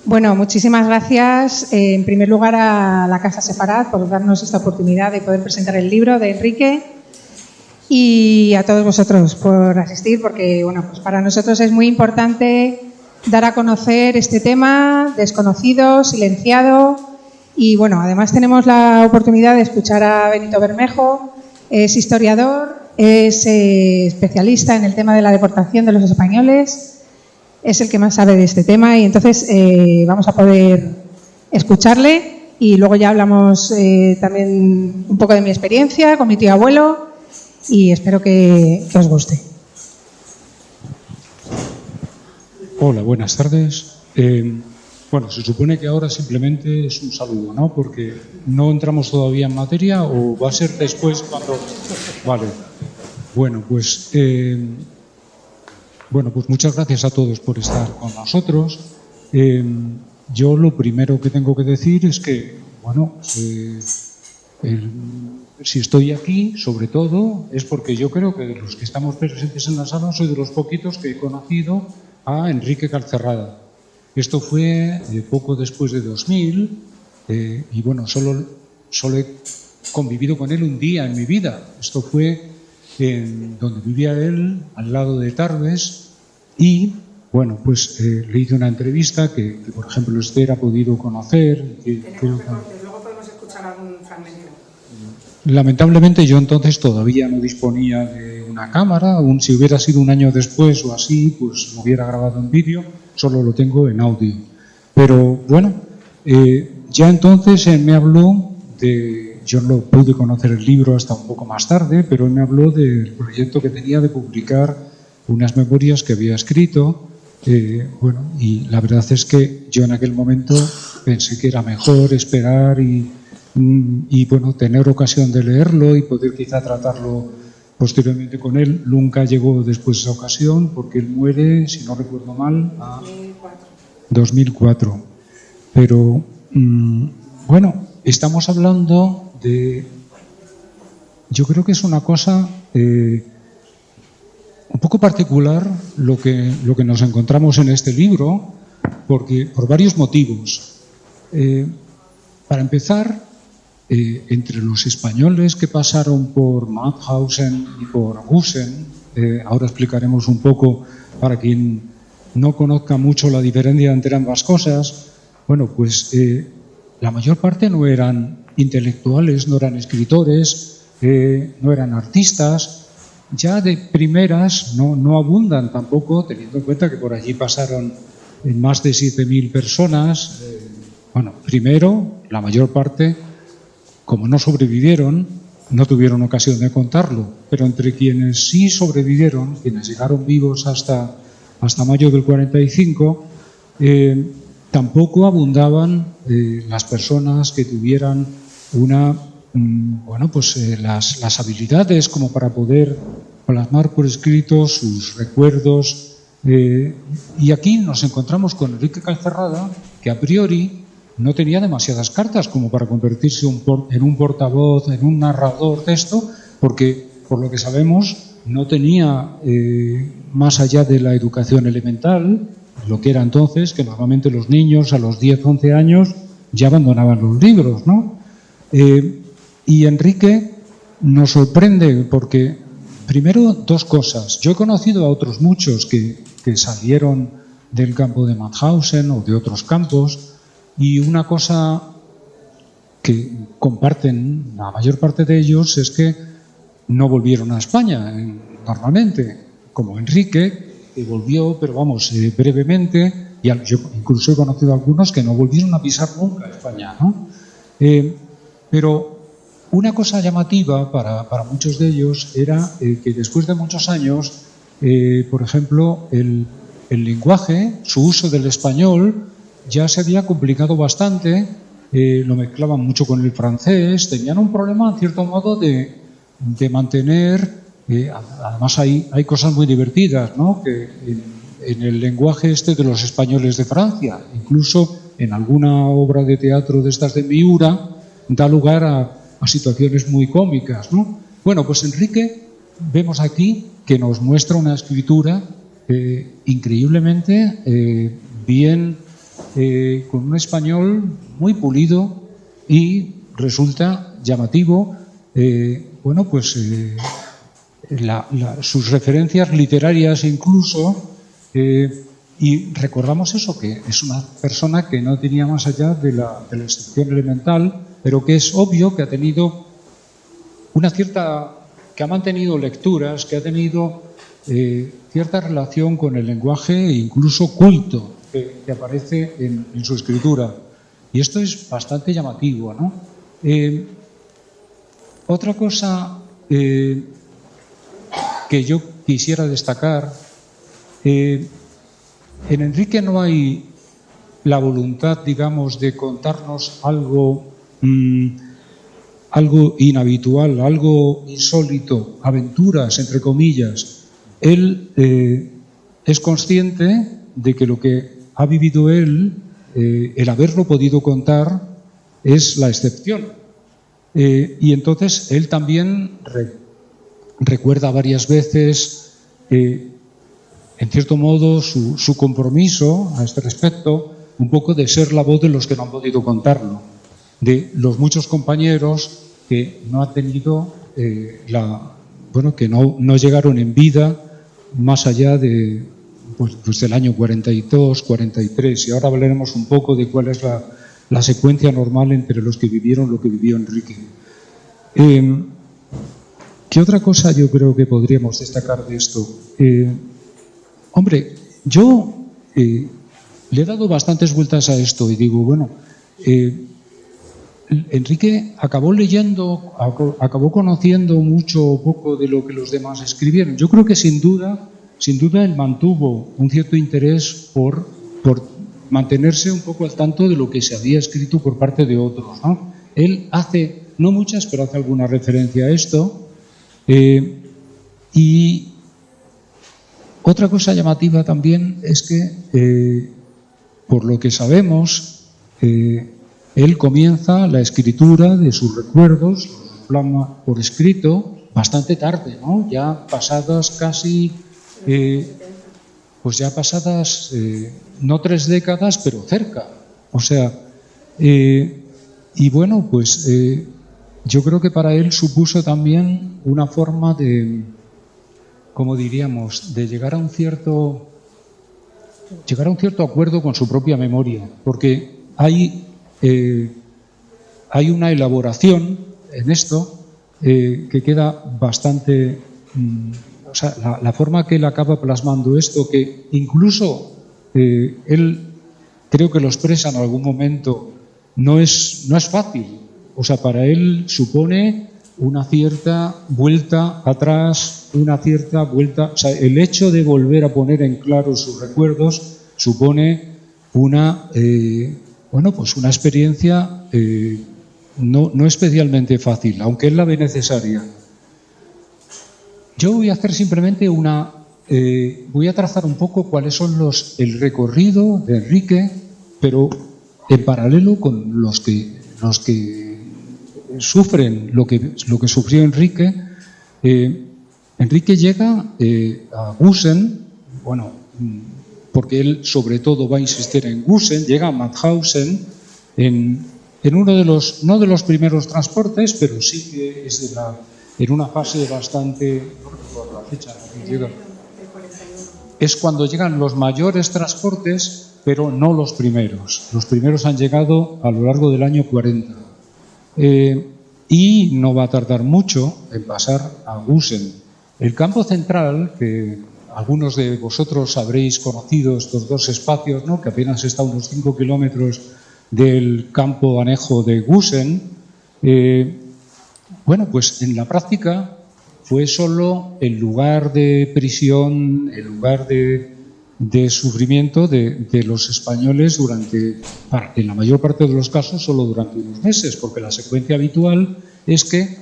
Bueno, muchísimas gracias en primer lugar a la Casa Sefarad por darnos esta oportunidad de poder presentar el libro de Enrique y a todos vosotros por asistir porque bueno, pues para nosotros es muy importante dar a conocer este tema desconocido, silenciado y bueno, además tenemos la oportunidad de escuchar a Benito Bermejo, es historiador, es especialista en el tema de la deportación de los españoles. Es el que más sabe de este tema y entonces vamos a poder escucharle y luego ya hablamos también un poco de mi experiencia con mi tío abuelo y espero que os guste. Hola, buenas tardes. Bueno, se supone que ahora simplemente es un saludo, ¿no? Porque no entramos todavía en materia o va a ser después cuando... Vale. Bueno, pues... Bueno, pues muchas gracias a todos por estar con nosotros. Yo lo primero que tengo que decir es que, bueno, si estoy aquí, sobre todo, es porque yo creo que de los que estamos presentes en la sala soy de los poquitos que he conocido a Enrique Calcerrada. Esto fue poco después de 2000 y, bueno, solo he convivido con él un día en mi vida. Esto fue donde vivía él, al lado de Tarbes. Y, bueno, pues le hice una entrevista que por ejemplo, Esther ha podido conocer. Luego podemos escuchar algún fragmento. Lamentablemente yo entonces todavía no disponía de una cámara, aún si hubiera sido un año después o así, pues lo hubiera grabado en vídeo, solo lo tengo en audio. Pero, bueno, ya entonces él me habló de... Yo no pude conocer el libro hasta un poco más tarde, pero él me habló del proyecto que tenía de publicar unas memorias que había escrito, bueno, y la verdad es que yo en aquel momento pensé que era mejor esperar y bueno, tener ocasión de leerlo y poder quizá tratarlo posteriormente con él. Nunca llegó después esa ocasión porque él muere, si no recuerdo mal, a 2004. Pero, bueno, estamos hablando de... Yo creo que es una cosa... un poco particular lo que nos encontramos en este libro, porque por varios motivos. Para empezar, entre los españoles que pasaron por Mauthausen y por Gusen, ahora explicaremos un poco para quien no conozca mucho la diferencia entre ambas cosas, bueno, pues la mayor parte no eran intelectuales, no eran escritores, no eran artistas. Ya de primeras no abundan tampoco, teniendo en cuenta que por allí pasaron más de 7.000 personas. Bueno, primero, la mayor parte, como no sobrevivieron, no tuvieron ocasión de contarlo, pero entre quienes sí sobrevivieron, quienes llegaron vivos hasta mayo del 45, tampoco abundaban las personas que tuvieran bueno, pues las habilidades como para poder plasmar por escrito sus recuerdos. Y aquí nos encontramos con Enrique Calcerrada, que a priori no tenía demasiadas cartas como para convertirse en un portavoz, en un narrador de esto, porque, por lo que sabemos, no tenía, más allá de la educación elemental, lo que era entonces, que normalmente los niños a los 10, 11 años ya abandonaban los libros, ¿no? Y Enrique nos sorprende porque, primero, dos cosas. Yo he conocido a otros muchos que salieron del campo de Mauthausen o de otros campos, y una cosa que comparten la mayor parte de ellos es que no volvieron a España normalmente, como Enrique, que volvió, pero vamos, brevemente, y yo incluso he conocido a algunos que no volvieron a pisar nunca a España, ¿no? Pero una cosa llamativa para muchos de ellos era que después de muchos años, por ejemplo, el lenguaje, su uso del español, ya se había complicado bastante, lo mezclaban mucho con el francés, tenían un problema, en cierto modo, de mantener, además hay cosas muy divertidas, ¿no? Que en el lenguaje este de los españoles de Francia, incluso en alguna obra de teatro de estas de Miura, da lugar a situaciones muy cómicas, ¿no? Bueno, pues Enrique, vemos aquí que nos muestra una escritura increíblemente bien con un español muy pulido y resulta llamativo, sus referencias literarias incluso, y recordamos eso, que es una persona que no tenía más allá de la excepción elemental, pero que es obvio que ha tenido que ha mantenido lecturas, que ha tenido cierta relación con el lenguaje e incluso culto que aparece en su escritura. Y esto es bastante llamativo, ¿no? Otra cosa que yo quisiera destacar, en Enrique no hay la voluntad, digamos, de contarnos algo inhabitual, algo insólito, aventuras, entre comillas. Él es consciente de que lo que ha vivido él, el haberlo podido contar, es la excepción. Y entonces él también recuerda varias veces, en cierto modo, su compromiso a este respecto, un poco de ser la voz de los que no han podido contarlo, de los muchos compañeros que no han tenido que no llegaron en vida más allá de del año 42, 43, y ahora hablaremos un poco de cuál es la secuencia normal entre los que vivieron lo que vivió Enrique. ¿Qué otra cosa yo creo que podríamos destacar de esto? Yo le he dado bastantes vueltas a esto y digo, Enrique acabó leyendo, acabó conociendo mucho o poco de lo que los demás escribieron. Yo creo que sin duda él mantuvo un cierto interés por mantenerse un poco al tanto de lo que se había escrito por parte de otros, ¿no? Él hace, no muchas, pero hace alguna referencia a esto. Y otra cosa llamativa también es que, por lo que sabemos, él comienza la escritura de sus recuerdos, los plasma por escrito, bastante tarde, ¿no? Ya pasadas casi, no 3 décadas, pero cerca. O sea, yo creo que para él supuso también una forma de, como diríamos, de llegar a un cierto acuerdo con su propia memoria, porque hay una elaboración en esto que queda bastante... la forma que él acaba plasmando esto, que incluso él creo que lo expresa en algún momento, no es fácil. O sea, para él supone una cierta vuelta atrás, una cierta vuelta... O sea, el hecho de volver a poner en claro sus recuerdos supone una experiencia no especialmente fácil, aunque él la ve necesaria. Yo voy a hacer simplemente voy a trazar un poco cuáles son el recorrido de Enrique, pero en paralelo con los que sufren lo que sufrió Enrique. Enrique llega a Gusen, porque él sobre todo va a insistir en Gusen, llega a Mauthausen en uno de los, no de los primeros transportes, pero sí que es en una fase bastante, no recuerdo la fecha, es cuando llegan los mayores transportes, pero no los primeros. Los primeros han llegado a lo largo del año 40. Y no va a tardar mucho en pasar a Gusen. El campo central, que algunos de vosotros habréis conocido estos dos espacios, ¿no?, que apenas está a unos 5 kilómetros del campo anejo de Gusen, pues en la práctica fue solo el lugar de prisión, el lugar de sufrimiento de los españoles en la mayor parte de los casos, solo durante unos meses, porque la secuencia habitual es que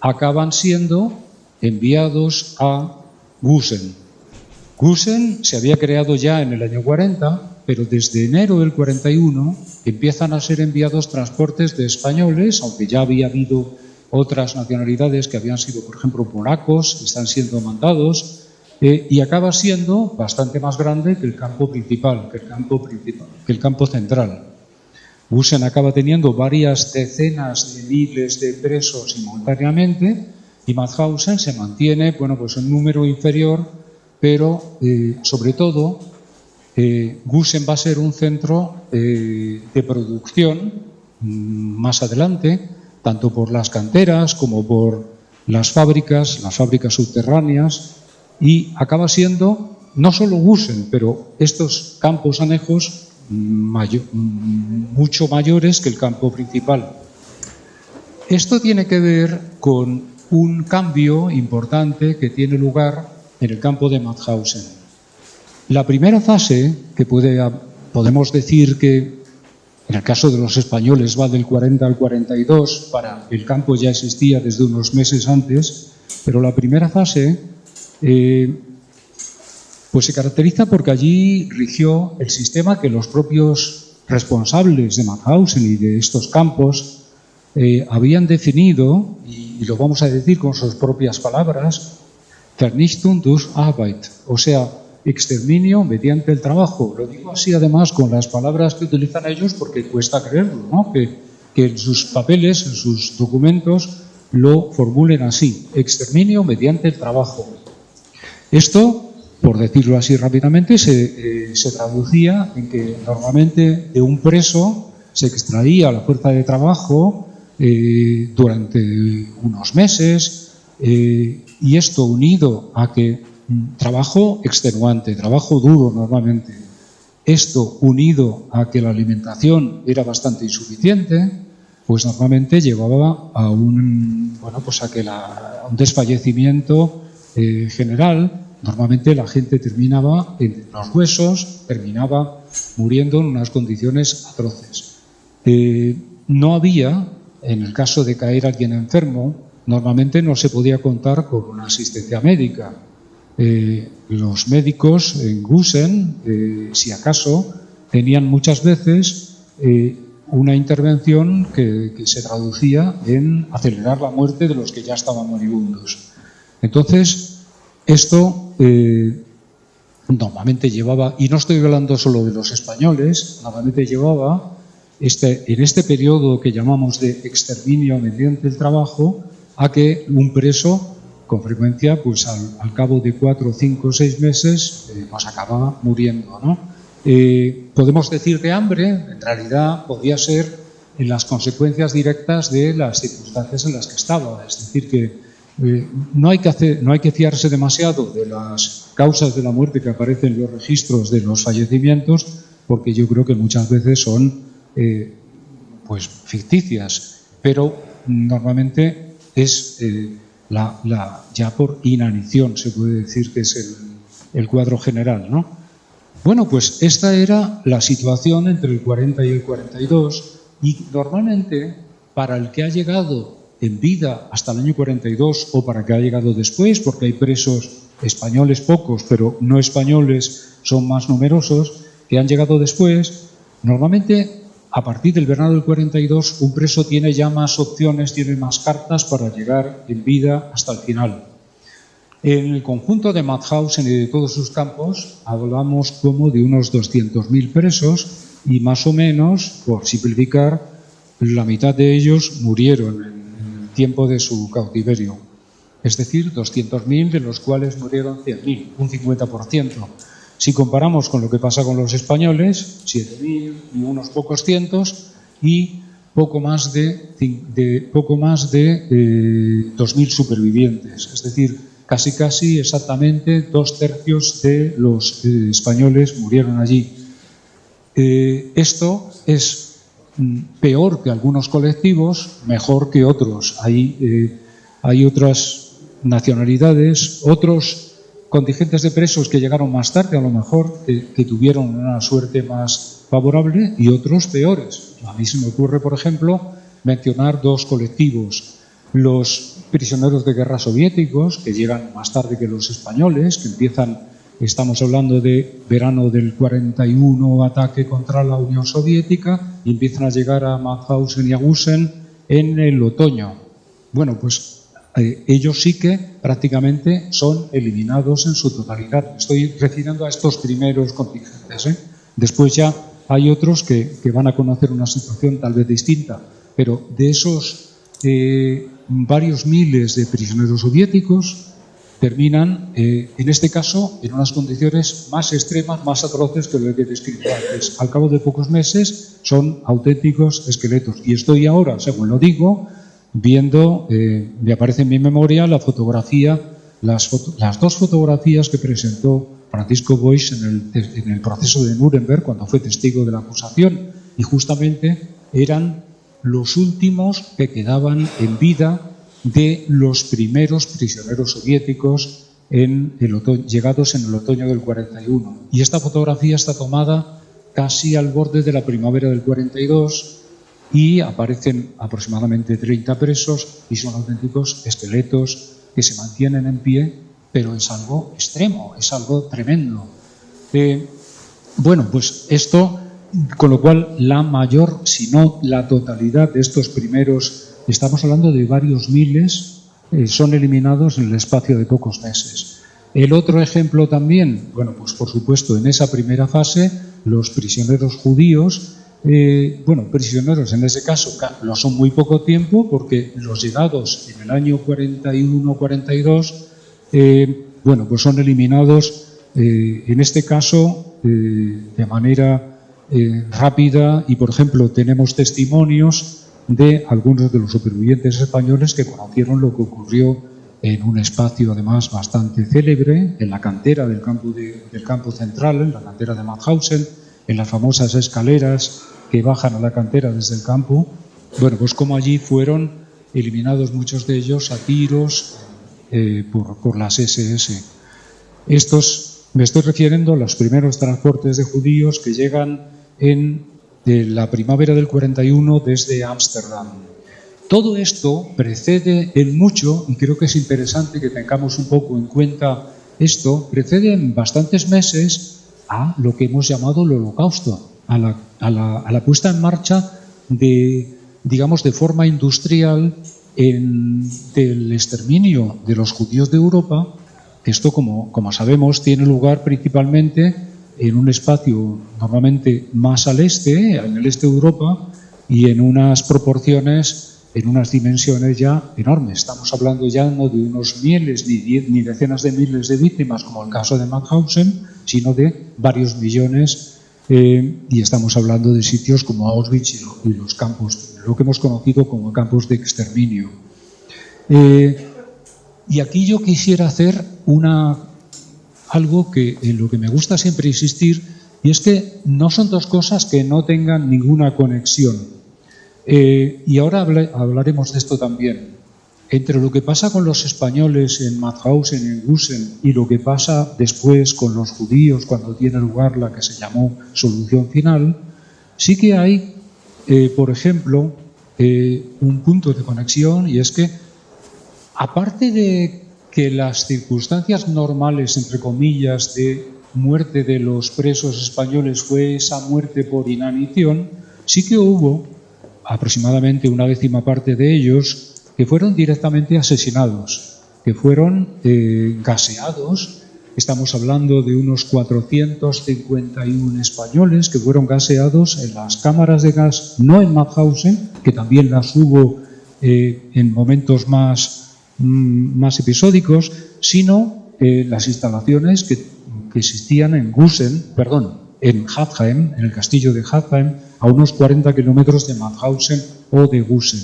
acaban siendo enviados a Gusen. Gusen se había creado ya en el año 40, pero desde enero del 41 empiezan a ser enviados transportes de españoles, aunque ya había habido otras nacionalidades que habían sido, por ejemplo, polacos, están siendo mandados, y acaba siendo bastante más grande que el campo principal, que el campo central. Gusen acaba teniendo varias decenas de miles de presos simultáneamente y Mauthausen se mantiene, bueno, pues un número inferior, pero sobre todo Gusen va a ser un centro de producción más adelante, tanto por las canteras como por las fábricas subterráneas, y acaba siendo no solo Gusen, pero estos campos anejos mucho mayores que el campo principal. Esto tiene que ver con un cambio importante que tiene lugar en el campo de Mauthausen. La primera fase, que podemos decir que en el caso de los españoles va del 40 al 42, para el campo ya existía desde unos meses antes, pero la primera fase pues se caracteriza porque allí rigió el sistema que los propios responsables de Mauthausen y de estos campos habían definido, y lo vamos a decir con sus propias palabras, Vernichtung durch Arbeit, o sea, exterminio mediante el trabajo. Lo digo así además con las palabras que utilizan ellos porque cuesta creerlo, ¿no? Que en sus papeles, en sus documentos, lo formulen así: exterminio mediante el trabajo. Esto, por decirlo así rápidamente, se traducía en que normalmente de un preso se extraía la fuerza de trabajo durante unos meses, y esto unido a que trabajo extenuante, trabajo duro normalmente, esto unido a que la alimentación era bastante insuficiente, pues normalmente llevaba a un desfallecimiento general. Normalmente la gente terminaba en los huesos, terminaba muriendo en unas condiciones atroces. No había, en el caso de caer alguien enfermo, normalmente no se podía contar con una asistencia médica. Los médicos en Gusen, si acaso, tenían muchas veces una intervención que se traducía en acelerar la muerte de los que ya estaban moribundos. Entonces, esto normalmente llevaba, y no estoy hablando solo de los españoles, normalmente llevaba en este periodo que llamamos de exterminio mediante el trabajo, a que un preso con frecuencia, pues al cabo de 4, 5, 6 meses, pues acababa muriendo, ¿no? Podemos decir de hambre, en realidad podía ser en las consecuencias directas de las circunstancias en las que estaba. Es decir, que no hay que fiarse demasiado de las causas de la muerte que aparecen en los registros de los fallecimientos, porque yo creo que muchas veces son pues ficticias, pero normalmente es ya por inanición, se puede decir que es el cuadro general, ¿no? Bueno, pues esta era la situación entre el 40 y el 42, y normalmente para el que ha llegado en vida hasta el año 42 o para el que ha llegado después, porque hay presos españoles pocos, pero no españoles son más numerosos, que han llegado después, normalmente a partir del verano del 42, un preso tiene ya más opciones, tiene más cartas para llegar en vida hasta el final. En el conjunto de Mauthausen y de todos sus campos, hablamos como de unos 200.000 presos, y más o menos, por simplificar, la mitad de ellos murieron en el tiempo de su cautiverio. Es decir, 200.000, de los cuales murieron 100.000, un 50%. Si comparamos con lo que pasa con los españoles, 7.000 y unos pocos cientos, y poco más de 2.000 supervivientes. Es decir, casi exactamente 2/3 de los españoles murieron allí. Esto es peor que algunos colectivos, mejor que otros. Hay otras nacionalidades, otros contingentes de presos que llegaron más tarde, a lo mejor, que tuvieron una suerte más favorable, y otros peores. A mí se me ocurre, por ejemplo, mencionar dos colectivos: los prisioneros de guerra soviéticos, que llegan más tarde que los españoles, que empiezan, estamos hablando de verano del 41, ataque contra la Unión Soviética, y empiezan a llegar a Mauthausen y a Gusen en el otoño. Bueno, pues ellos sí que prácticamente son eliminados en su totalidad. Estoy refiriendo a estos primeros contingentes, ¿eh? Después ya hay otros que van a conocer una situación tal vez distinta, pero de esos varios miles de prisioneros soviéticos terminan, en este caso, en unas condiciones más extremas, más atroces que lo que he descrito antes. Al cabo de pocos meses son auténticos esqueletos. Y estoy ahora, según lo digo, viendo, me aparece en mi memoria la fotografía, las dos fotografías que presentó Francisco Boix en el proceso de Nuremberg, cuando fue testigo de la acusación, y justamente eran los últimos que quedaban en vida de los primeros prisioneros soviéticos llegados en el otoño del 41. Y esta fotografía está tomada casi al borde de la primavera del 42 y aparecen aproximadamente 30 presos y son auténticos esqueletos que se mantienen en pie, pero es algo extremo, es algo tremendo. Bueno, pues esto, con lo cual la mayor, si no la totalidad de estos primeros, estamos hablando de varios miles, son eliminados en el espacio de pocos meses. El otro ejemplo también, bueno, pues por supuesto en esa primera fase, los prisioneros judíos, prisioneros en ese caso lo son muy poco tiempo, porque los llegados en el año 41-42, pues son eliminados, en este caso, de manera rápida, y por ejemplo tenemos testimonios de algunos de los supervivientes españoles que conocieron lo que ocurrió en un espacio además bastante célebre, en la cantera del campo central, en la cantera de Mauthausen, en las famosas escaleras que bajan a la cantera desde el campo. Bueno, pues como allí fueron eliminados muchos de ellos a tiros por las SS. Me estoy refiriendo a los primeros transportes de judíos que llegan de la primavera del 41 desde Ámsterdam. Todo esto precede en mucho, y creo que es interesante que tengamos un poco en cuenta esto, precede en bastantes meses a lo que hemos llamado el Holocausto, a la puesta en marcha de forma industrial del exterminio de los judíos de Europa. Esto, como sabemos, tiene lugar principalmente en un espacio normalmente más al este, en el este de Europa, y en unas proporciones, en unas dimensiones ya enormes. Estamos hablando ya no de unos miles ni decenas de miles de víctimas, como el caso de Mauthausen, sino de varios millones, y estamos hablando de sitios como Auschwitz y los campos, lo que hemos conocido como campos de exterminio. Y aquí yo quisiera hacer algo en lo que me gusta siempre insistir, y es que no son dos cosas que no tengan ninguna conexión. Y ahora hablaremos de esto también. Entre lo que pasa con los españoles en Mauthausen, en Gusen, y lo que pasa después con los judíos cuando tiene lugar la que se llamó solución final, sí que hay, por ejemplo, un punto de conexión, y es que, aparte de que las circunstancias normales, entre comillas, de muerte de los presos españoles fue esa muerte por inanición, sí que hubo aproximadamente una décima parte de ellos que fueron directamente asesinados, que fueron gaseados. Estamos hablando de unos 451 españoles que fueron gaseados en las cámaras de gas, no en Mauthausen, que también las hubo en momentos más episódicos, sino las instalaciones que existían en Hatheim, en el castillo de Hatheim, a unos 40 kilómetros de Mauthausen o de Gusen.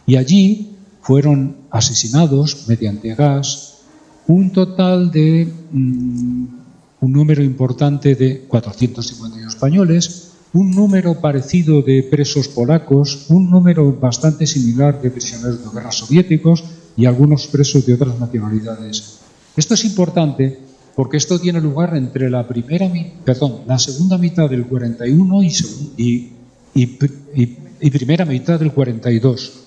Y allí fueron asesinados mediante gas un total de un número importante de 451 españoles, un número parecido de presos polacos, un número bastante similar de prisioneros de guerra soviéticos y algunos presos de otras nacionalidades. Esto es importante porque esto tiene lugar entre la segunda mitad del 41 y primera mitad del 42.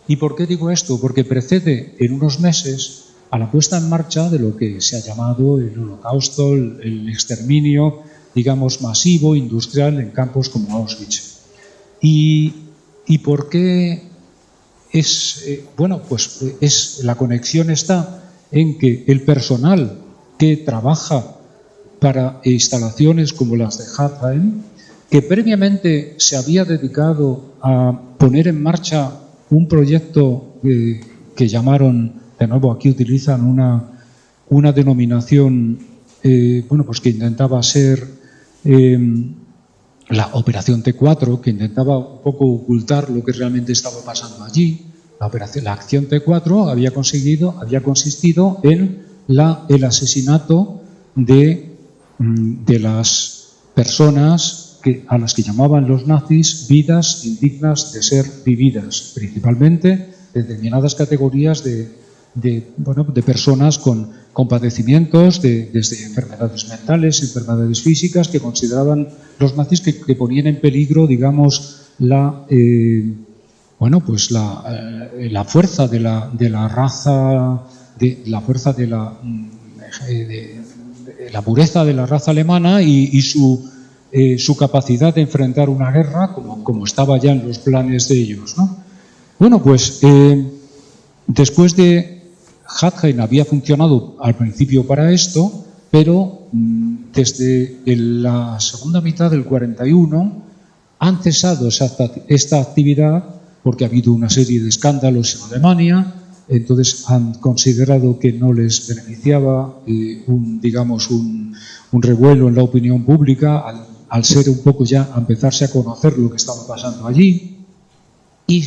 ¿Y por qué digo esto? Porque precede en unos meses a la puesta en marcha de lo que se ha llamado el Holocausto, el exterminio, masivo, industrial, en campos como Auschwitz. ¿Y por qué la conexión está en que el personal que trabaja para instalaciones como las de Hathain, que previamente se había dedicado a poner en marcha un proyecto que llamaron, de nuevo aquí utilizan una denominación que intentaba ser la Operación T4, que intentaba un poco ocultar lo que realmente estaba pasando allí. La acción T4 había consistido en el asesinato de las personas a las que llamaban los nazis vidas indignas de ser vividas, principalmente determinadas categorías de personas con padecimientos, desde enfermedades mentales, enfermedades físicas, que consideraban los nazis que ponían en peligro, digamos, la fuerza de la raza, la fuerza de la pureza de la raza alemana y su capacidad de enfrentar una guerra como estaba ya en los planes de ellos, ¿no? Después de Hathain había funcionado al principio para esto, pero desde la segunda mitad del 41 han cesado esta actividad porque ha habido una serie de escándalos en Alemania. Entonces han considerado que no les beneficiaba un revuelo en la opinión pública al ser un poco ya a empezarse a conocer lo que estaba pasando allí. Y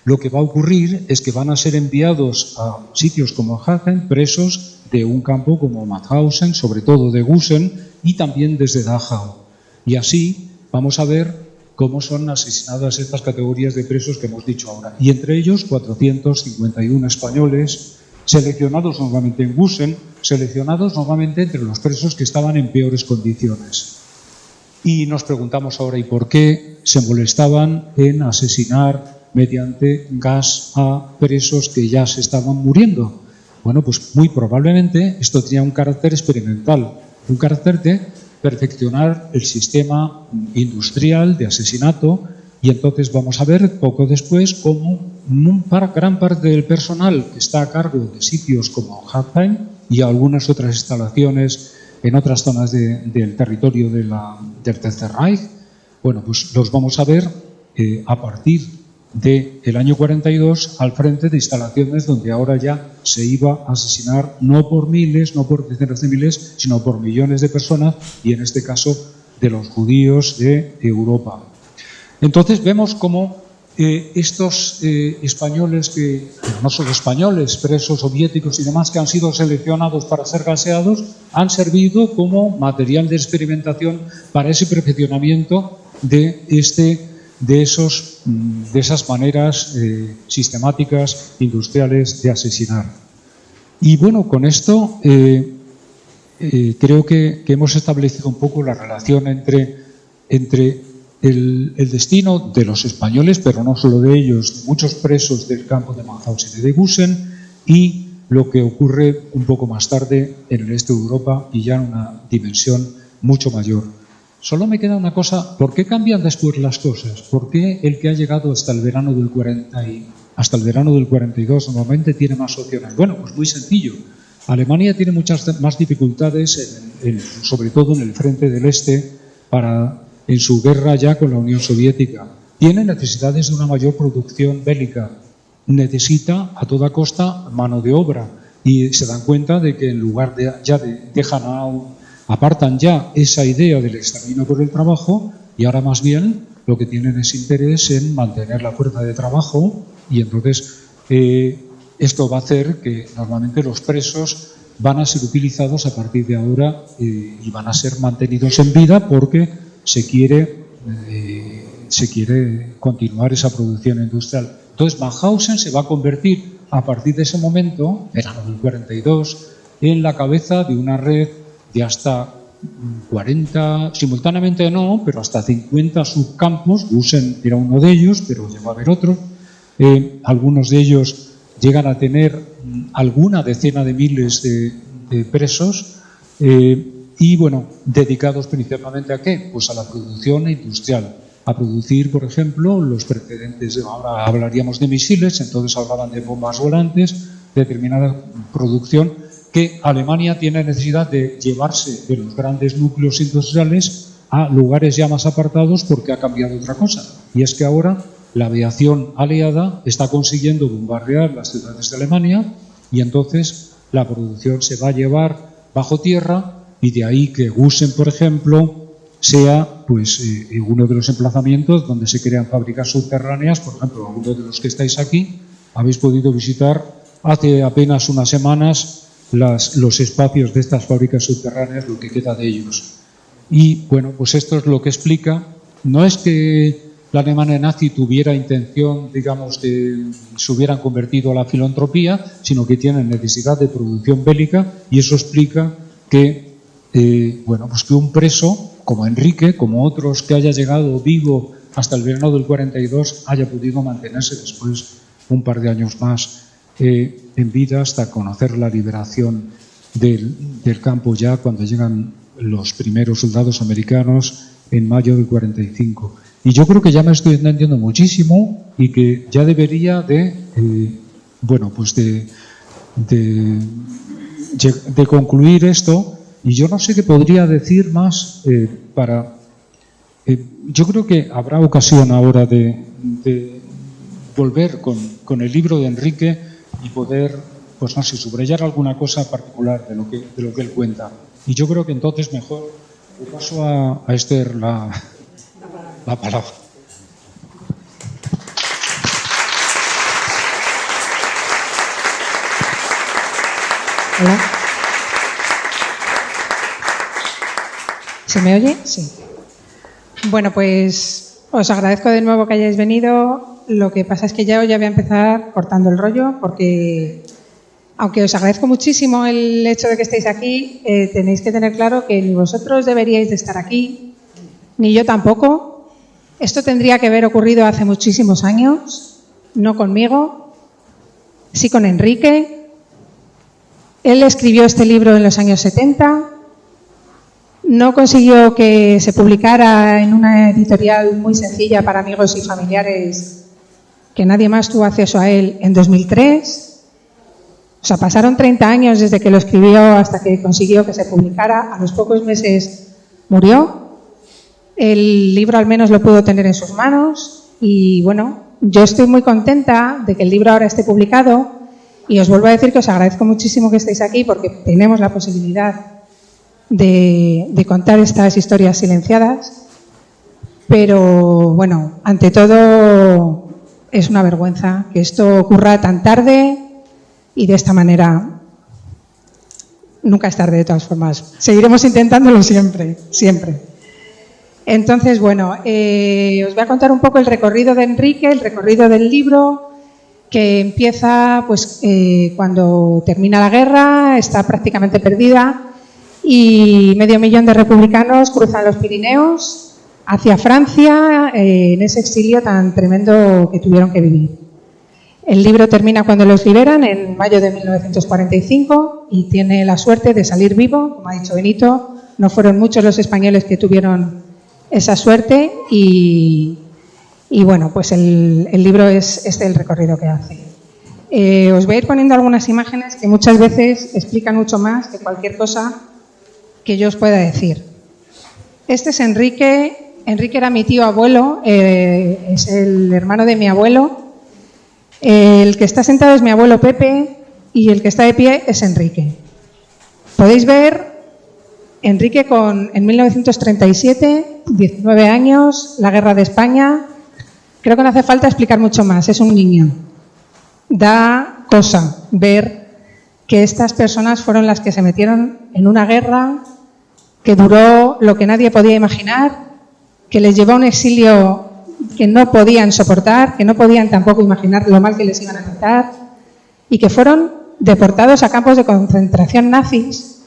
lo que va a ocurrir es que van a ser enviados a sitios como Hathain presos de un campo como Mauthausen, sobre todo de Gusen y también desde Dachau. Y así vamos a ver cómo son asesinadas estas categorías de presos que hemos dicho ahora. Y entre ellos 451 españoles, seleccionados normalmente en Gusen, seleccionados normalmente entre los presos que estaban en peores condiciones. Y nos preguntamos ahora, ¿y por qué se molestaban en asesinar mediante gas a presos que ya se estaban muriendo? Bueno, pues muy probablemente esto tenía un carácter experimental, un carácter de perfeccionar el sistema industrial de asesinato, y entonces vamos a ver poco después cómo gran parte del personal que está a cargo de sitios como Hathain y algunas otras instalaciones en otras zonas del territorio del Tercer Reich, bueno, pues los vamos a ver a partir del año 42 al frente de instalaciones donde ahora ya se iba a asesinar no por miles, no por decenas de miles, sino por millones de personas, y en este caso de los judíos de Europa. Entonces vemos cómo estos españoles, que no solo españoles, presos soviéticos y demás, que han sido seleccionados para ser gaseados, han servido como material de experimentación para ese perfeccionamiento de esas maneras sistemáticas, industriales de asesinar. Y bueno, con esto creo que hemos establecido un poco la relación entre el destino de los españoles, pero no solo de ellos, de muchos presos del campo de Mauthausen y de Gusen, y lo que ocurre un poco más tarde en el este de Europa y ya en una dimensión mucho mayor. Solo me queda una cosa: ¿por qué cambian después las cosas? ¿Por qué el que ha llegado hasta el verano del 42 normalmente tiene más opciones? Bueno, pues muy sencillo. Alemania tiene muchas más dificultades, sobre todo en el frente del este, en su guerra ya con la Unión Soviética. Tiene necesidades de una mayor producción bélica. Necesita a toda costa mano de obra, y se dan cuenta de que en lugar apartan ya esa idea del exterminio por el trabajo, y ahora más bien lo que tienen es interés en mantener la fuerza de trabajo, y entonces esto va a hacer que normalmente los presos van a ser utilizados a partir de ahora y van a ser mantenidos en vida porque se quiere continuar esa producción industrial. Entonces Mauthausen se va a convertir a partir de ese momento, verano del 42, en la cabeza de una red de hasta 40, simultáneamente no, pero hasta 50 subcampos. Gusen era uno de ellos, pero llegó a haber otros. Algunos de ellos llegan a tener alguna decena de miles de presos, y bueno, dedicados principalmente ¿a qué? Pues a la producción industrial. a producir, por ejemplo, los precedentes. Ahora hablaríamos de misiles, entonces hablaban de bombas volantes, determinada producción que Alemania tiene necesidad de llevarse de los grandes núcleos industriales a lugares ya más apartados porque ha cambiado otra cosa. Y es que ahora la aviación aliada está consiguiendo bombardear las ciudades de Alemania y entonces la producción se va a llevar bajo tierra y de ahí que Gusen, por ejemplo, sea pues uno de los emplazamientos donde se crean fábricas subterráneas. Por ejemplo, algunos de los que estáis aquí habéis podido visitar hace apenas unas semanas los espacios de estas fábricas subterráneas, lo que queda de ellos. Y bueno, pues esto es lo que explica. No es que la Alemania nazi tuviera intención, digamos, de se hubieran convertido a la filantropía, sino que tienen necesidad de producción bélica y eso explica que, bueno, pues que un preso como Enrique, como otros que haya llegado vivo hasta el verano del 42, haya podido mantenerse después un par de años más en vida hasta conocer la liberación del campo ya cuando llegan los primeros soldados americanos en mayo del 45. Y yo creo que ya me estoy entendiendo muchísimo y que ya debería de, bueno, pues de concluir esto. Y yo no sé qué podría decir más yo creo que habrá ocasión ahora de volver con el libro de Enrique y poder, pues no sé, subrayar alguna cosa particular de lo que él cuenta. Y yo creo que entonces mejor le paso a Esther la palabra. Hola. ¿Se me oye? Sí. Bueno, pues os agradezco de nuevo que hayáis venido. Lo que pasa es que ya voy a empezar cortando el rollo porque, aunque os agradezco muchísimo el hecho de que estéis aquí, tenéis que tener claro que ni vosotros deberíais de estar aquí, ni yo tampoco. Esto tendría que haber ocurrido hace muchísimos años, no conmigo, sí con Enrique. Él escribió este libro en los años 70. No consiguió que se publicara en una editorial muy sencilla para amigos y familiares, que nadie más tuvo acceso a él, en 2003. O sea, pasaron 30 años desde que lo escribió hasta que consiguió que se publicara. A los pocos meses murió. El libro al menos lo pudo tener en sus manos. Y bueno, yo estoy muy contenta de que el libro ahora esté publicado. Y os vuelvo a decir que os agradezco muchísimo que estéis aquí porque tenemos la posibilidad de contar estas historias silenciadas, pero bueno, ante todo es una vergüenza que esto ocurra tan tarde y de esta manera. Nunca es tarde, de todas formas, seguiremos intentándolo siempre. Entonces, bueno, os voy a contar un poco el recorrido de Enrique, el recorrido del libro, que empieza pues cuando termina la guerra, está prácticamente perdida y 500.000 de republicanos cruzan los Pirineos hacia Francia en ese exilio tan tremendo que tuvieron que vivir. El libro termina cuando los liberan en mayo de 1945 y tiene la suerte de salir vivo, como ha dicho Benito. No fueron muchos los españoles que tuvieron esa suerte y bueno, pues el libro es el recorrido que hace. Os voy a ir poniendo algunas imágenes que muchas veces explican mucho más que cualquier cosa que yo os pueda decir. Este es Enrique. Enrique era mi tío abuelo, es el hermano de mi abuelo. El que está sentado es mi abuelo Pepe y el que está de pie es Enrique. Podéis ver Enrique en 1937, 19 años, la guerra de España. Creo que no hace falta explicar mucho más, es un niño. Da cosa ver que estas personas fueron las que se metieron en una guerra que duró lo que nadie podía imaginar, que les llevó a un exilio que no podían soportar, que no podían tampoco imaginar lo mal que les iban a tratar y que fueron deportados a campos de concentración nazis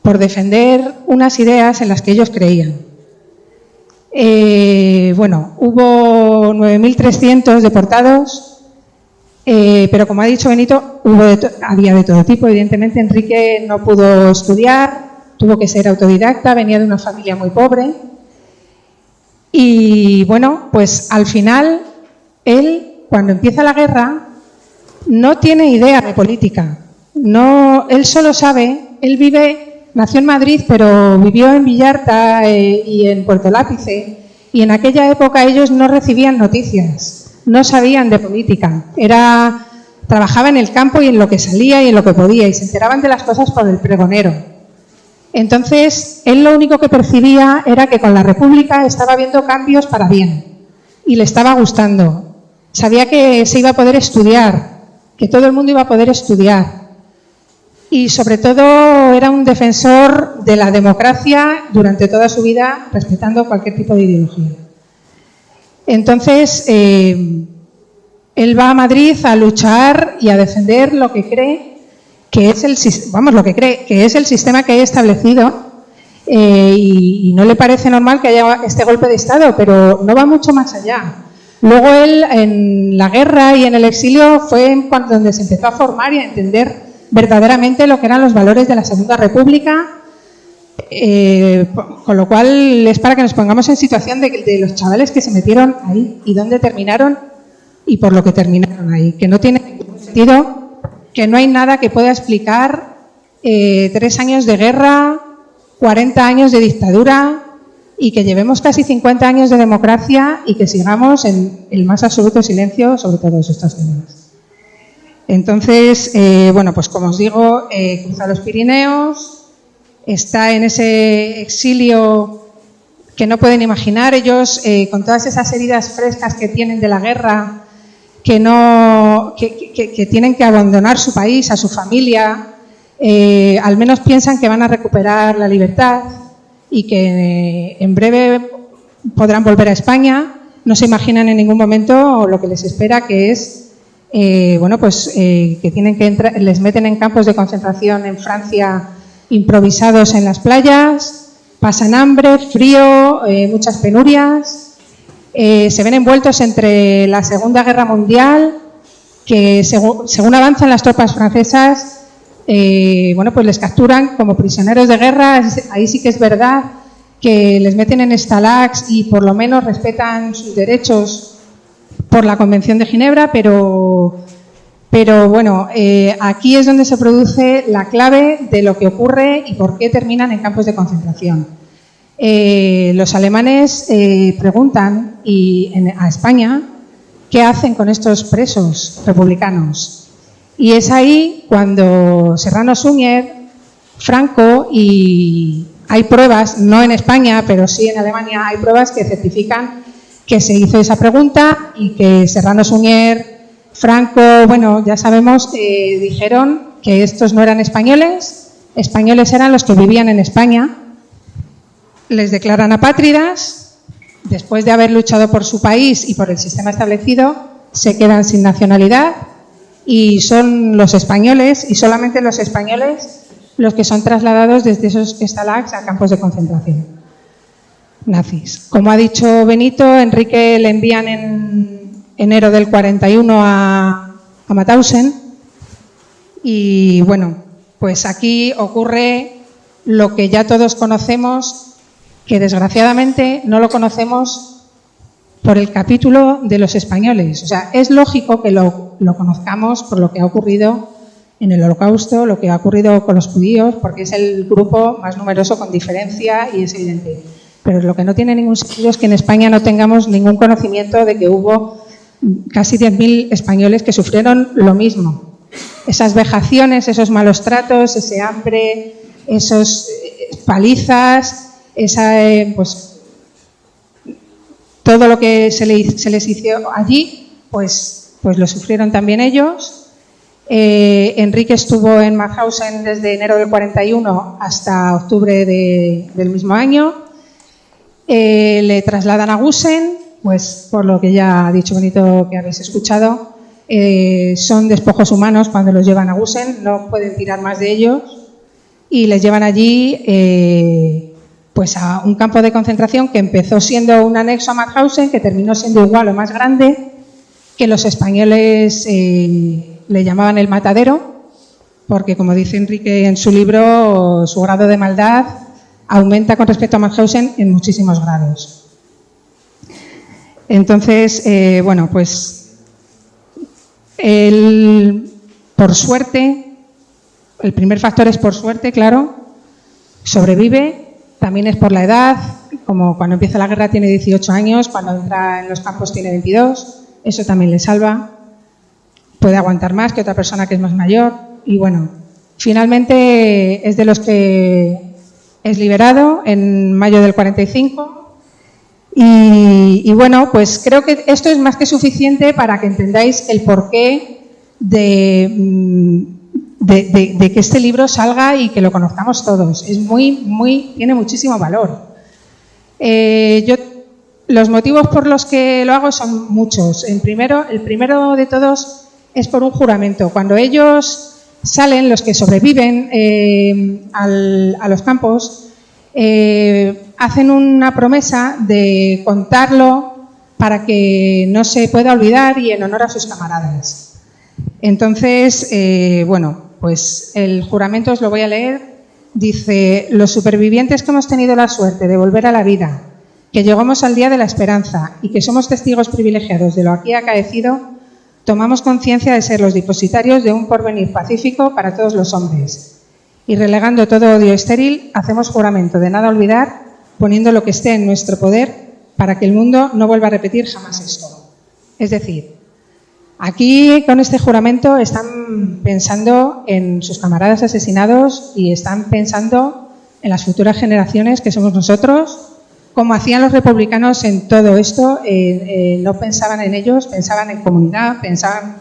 por defender unas ideas en las que ellos creían. Bueno, hubo 9.300 deportados, pero como ha dicho Benito, había de todo tipo. Evidentemente Enrique no pudo estudiar, tuvo que ser autodidacta, venía de una familia muy pobre Y bueno, pues al final, él, cuando empieza la guerra, no tiene idea de política. No, él solo sabe, él nació en Madrid, pero vivió en Villarta y en Puerto Lápice, y en aquella época ellos no recibían noticias, no sabían de política. Trabajaba en el campo y en lo que salía y en lo que podía, y se enteraban de las cosas por el pregonero. Entonces, él lo único que percibía era que con la República estaba habiendo cambios para bien, y le estaba gustando. Sabía que se iba a poder estudiar, que todo el mundo iba a poder estudiar. Y sobre todo era un defensor de la democracia durante toda su vida, respetando cualquier tipo de ideología. Entonces, él va a Madrid a luchar y a defender lo que cree que es el sistema que hay establecido, y no le parece normal que haya este golpe de Estado, pero no va mucho más allá. Luego él, en la guerra y en el exilio, fue donde se empezó a formar y a entender verdaderamente lo que eran los valores de la Segunda República, con lo cual es para que nos pongamos en situación de los chavales que se metieron ahí y dónde terminaron y por lo que terminaron ahí, que no tiene ningún sentido, que no hay nada que pueda explicar 3 años de guerra, 40 años de dictadura y que llevemos casi 50 años de democracia y que sigamos en el más absoluto silencio sobre todos estos temas. Entonces, bueno, pues como os digo, cruza los Pirineos, está en ese exilio que no pueden imaginar. Ellos, con todas esas heridas frescas que tienen de la guerra, que tienen que abandonar su país, a su familia, al menos piensan que van a recuperar la libertad y que en breve podrán volver a España. No se imaginan en ningún momento lo que les espera, que es que tienen que entrar, les meten en campos de concentración en Francia improvisados en las playas, pasan hambre, frío, muchas penurias. Se ven envueltos entre la Segunda Guerra Mundial, que según avanzan las tropas francesas, pues les capturan como prisioneros de guerra. Ahí sí que es verdad que les meten en stalags y por lo menos respetan sus derechos por la Convención de Ginebra, pero bueno, aquí es donde se produce la clave de lo que ocurre y por qué terminan en campos de concentración. Los alemanes preguntan a España qué hacen con estos presos republicanos. Y es ahí cuando Serrano Suñer, Franco, y hay pruebas, no en España, pero sí en Alemania, hay pruebas que certifican que se hizo esa pregunta y que Serrano Suñer, Franco, bueno, ya sabemos, dijeron que estos no eran españoles eran los que vivían en España. Les declaran apátridas, después de haber luchado por su país y por el sistema establecido, se quedan sin nacionalidad y son los españoles, y solamente los españoles, los que son trasladados desde esos stalags a campos de concentración nazis. Como ha dicho Benito, Enrique le envían en enero del 41 a Mauthausen, y bueno, pues aquí ocurre lo que ya todos conocemos, que desgraciadamente no lo conocemos por el capítulo de los españoles. O sea, es lógico que lo conozcamos por lo que ha ocurrido en el Holocausto, lo que ha ocurrido con los judíos, porque es el grupo más numeroso con diferencia y es evidente. Pero lo que no tiene ningún sentido es que en España no tengamos ningún conocimiento de que hubo casi 10.000 españoles que sufrieron lo mismo. Esas vejaciones, esos malos tratos, ese hambre, esas palizas, todo lo que se les hizo allí, pues lo sufrieron también ellos. Enrique estuvo en Mauthausen desde enero del 41 hasta octubre del mismo año. Le trasladan a Gusen, pues por lo que ya ha dicho Benito, que habéis escuchado, son despojos humanos cuando los llevan a Gusen, no pueden tirar más de ellos, y les llevan allí pues a un campo de concentración que empezó siendo un anexo a Mauthausen, que terminó siendo igual o más grande, que los españoles le llamaban el matadero, porque como dice Enrique en su libro, su grado de maldad aumenta con respecto a Mauthausen en muchísimos grados. Entonces, bueno, pues por suerte, el primer factor es por suerte, claro, sobrevive, también es por la edad, como cuando empieza la guerra tiene 18 años, cuando entra en los campos tiene 22, eso también le salva, puede aguantar más que otra persona que es más mayor y bueno, finalmente es de los que es liberado en mayo del 45 y bueno, pues creo que esto es más que suficiente para que entendáis el porqué de que este libro salga y que lo conozcamos todos. Es tiene muchísimo valor. Los motivos por los que lo hago son muchos. El primero de todos es por un juramento. Cuando ellos salen, los que sobreviven a los campos, hacen una promesa de contarlo para que no se pueda olvidar y en honor a sus camaradas. Entonces, bueno, pues el juramento os lo voy a leer. Dice: los supervivientes que hemos tenido la suerte de volver a la vida, que llegamos al día de la esperanza y que somos testigos privilegiados de lo aquí acaecido, tomamos conciencia de ser los depositarios de un porvenir pacífico para todos los hombres. Y relegando todo odio estéril, hacemos juramento de nada olvidar, poniendo lo que esté en nuestro poder para que el mundo no vuelva a repetir jamás esto. Es decir, aquí con este juramento están pensando en sus camaradas asesinados y están pensando en las futuras generaciones que somos nosotros. Como hacían los republicanos en todo esto, no pensaban en ellos, pensaban en comunidad, pensaban